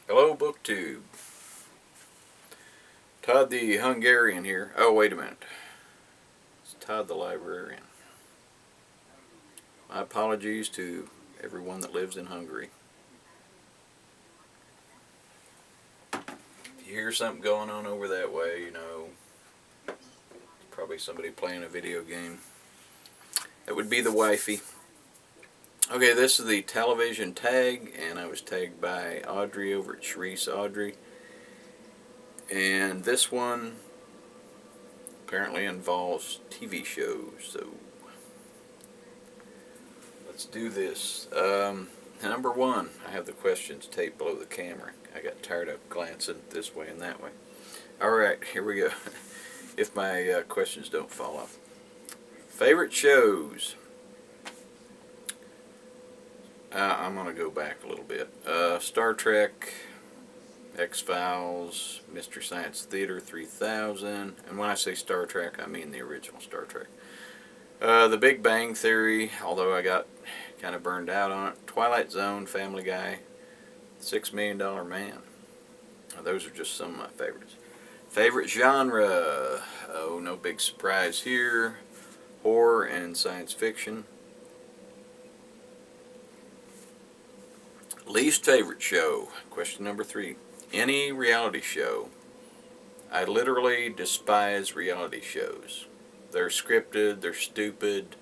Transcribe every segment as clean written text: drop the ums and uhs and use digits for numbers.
Hello, BookTube. Todd the Hungarian here. Oh, wait a minute. It's Todd the Librarian. My apologies to everyone that lives in Hungary. If you hear something going on over that way, you know, it's probably somebody playing a video game. That would be the wifey. Okay, this is the television tag, and I was tagged by Audrey over at CharisseAudrei. And this one apparently involves TV shows, so let's do this. Number one, I have the questions taped below the camera. I got tired of glancing this way and that way. Alright, here we go. If my questions don't fall off. Favorite shows? I'm going to go back a little bit. Star Trek, X-Files, Mystery Science Theater 3000, and when I say Star Trek, I mean the original Star Trek. The Big Bang Theory, although I got kind of burned out on it. Twilight Zone, Family Guy, $6 Million Man. Those are just some of my favorites. Favorite genre? Oh, no big surprise here. Horror and science fiction. Least favorite show? Question number 3. Any reality show. I literally despise reality shows. They're scripted, they're stupid.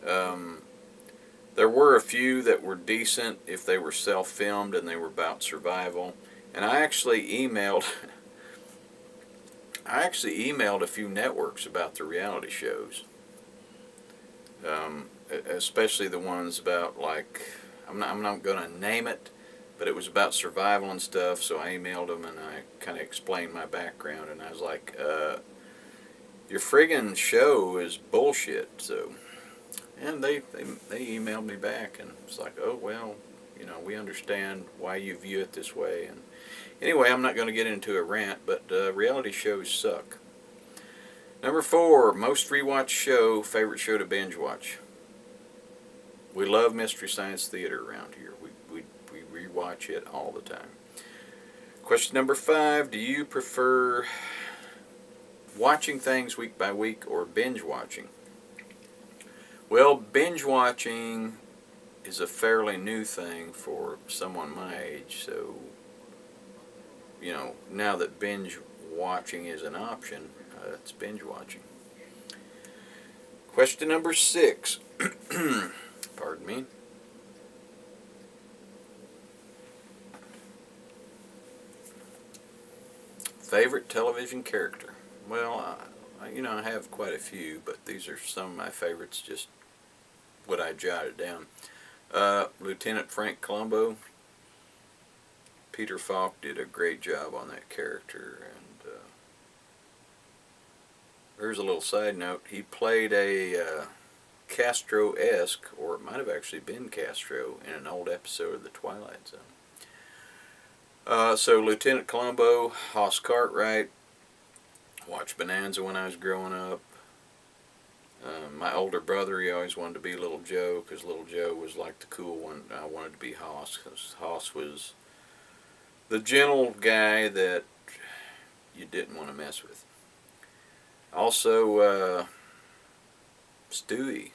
There were a few that were decent if they were self-filmed and they were about survival. And I actually emailed a few networks about the reality shows. Especially the ones about, like, I'm not going to name it, but it was about survival and stuff, so I emailed them and I kind of explained my background, and I was like, your friggin' show is bullshit. So, and they emailed me back, and it's like, oh, well, you know, we understand why you view it this way. And anyway, I'm not going to get into a rant, but reality shows suck. Number 4, most rewatched show, favorite show to binge watch. We love Mystery Science Theater around here. We rewatch it all the time. Question number 5, do you prefer watching things week by week or binge watching? Well, binge watching is a fairly new thing for someone my age, so, you know, now that binge watching is an option, it's binge watching. Question number 6. Pardon me. Favorite television character? Well, I have quite a few, but these are some of my favorites, just what I jotted down. Lieutenant Frank Columbo. Peter Falk did a great job on that character, and there's a little side note. He played a Castro-esque, or it might have actually been Castro, in an old episode of The Twilight Zone. So Lieutenant Columbo, Hoss Cartwright. Watched Bonanza when I was growing up. My older brother, he always wanted to be Little Joe, because Little Joe was like the cool one. I wanted to be Hoss, because Hoss was the gentle guy that you didn't want to mess with. Also, Stewie.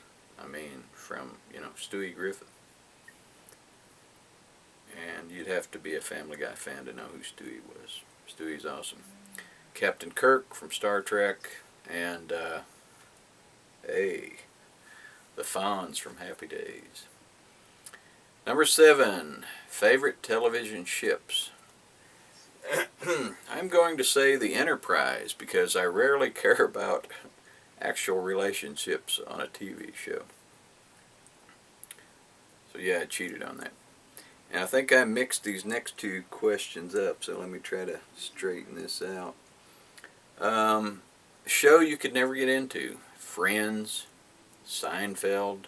From, Stewie Griffin. And you'd have to be a Family Guy fan to know who Stewie was. Stewie's awesome. Captain Kirk from Star Trek, and, the Fonz from Happy Days. Number 7, favorite television ships. I'm going to say the Enterprise, because I rarely care about actual relationships on a TV show. So yeah, I cheated on that. And I think I mixed these next 2 questions up, so let me try to straighten this out. Show you could never get into. Friends, Seinfeld,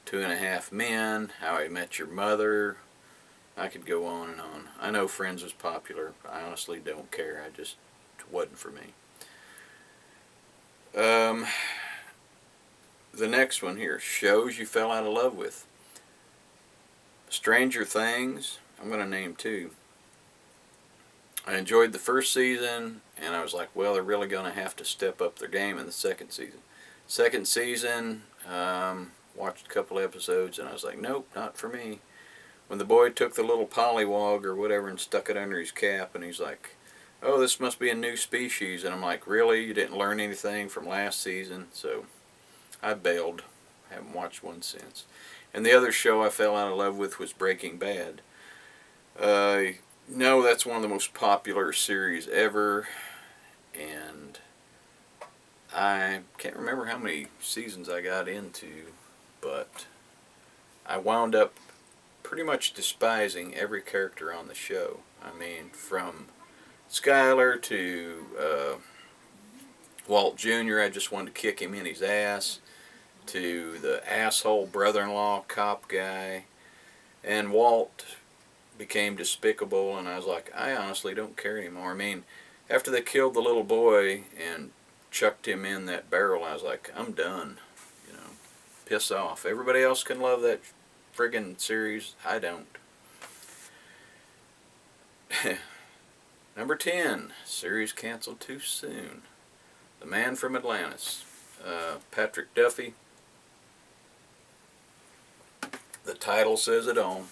2.5 Men, How I Met Your Mother. I could go on and on. I know Friends was popular. I honestly don't care. It wasn't for me. The next one here, shows you fell out of love with. Stranger Things, I'm going to name 2. I enjoyed the first season, and I was like, well, they're really going to have to step up their game in the second season. Second season, watched a couple episodes, and I was like, nope, not for me. When the boy took the little pollywog or whatever and stuck it under his cap, and he's like, oh, this must be a new species. And I'm like, really? You didn't learn anything from last season? So I bailed. Haven't watched one since. And the other show I fell out of love with was Breaking Bad. No, that's one of the most popular series ever. And I can't remember how many seasons I got into, but I wound up pretty much despising every character on the show. I mean, from Skyler to Walt Jr., I just wanted to kick him in his ass, to the asshole brother-in-law cop guy, and Walt became despicable, and I was like, I honestly don't care anymore. I mean, after they killed the little boy and chucked him in that barrel, I was like, I'm done. You know, piss off. Everybody else can love that friggin' series. I don't. Number 10, series canceled too soon. The Man from Atlantis. Patrick Duffy. The title says it all.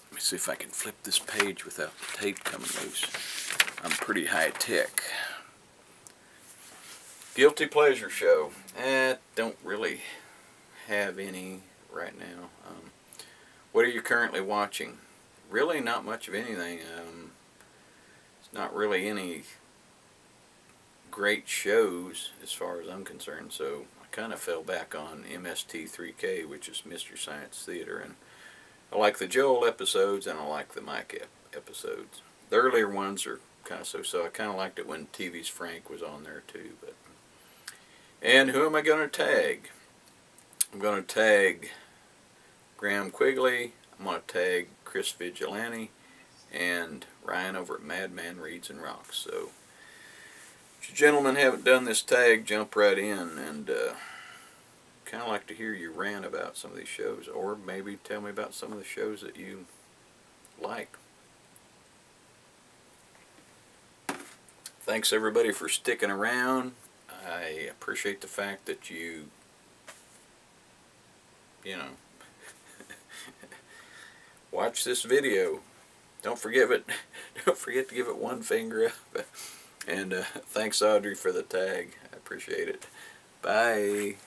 Let me see if I can flip this page without the tape coming loose. I'm pretty high tech. Guilty pleasure show. Don't really have any right now. What are you currently watching? Really not much of anything. It's not really any great shows as far as I'm concerned, so I kind of fell back on MST3K, which is Mystery Science Theater, and I like the Joel episodes and I like the Mike episodes. The earlier ones are kind of so. I kind of liked it when TV's Frank was on there too. But and who am I going to tag? I'm going to tag Graham Quigley. I'm going to tag Chris Vigilante and Ryan over at Madman Reads and Rocks. So if you gentlemen haven't done this tag, jump right in, and kind of like to hear you rant about some of these shows, or maybe tell me about some of the shows that you like. Thanks everybody for sticking around. I appreciate the fact that you know, watch this video. Don't forget to give it one finger up. And thanks Audrey for the tag. I appreciate it. Bye.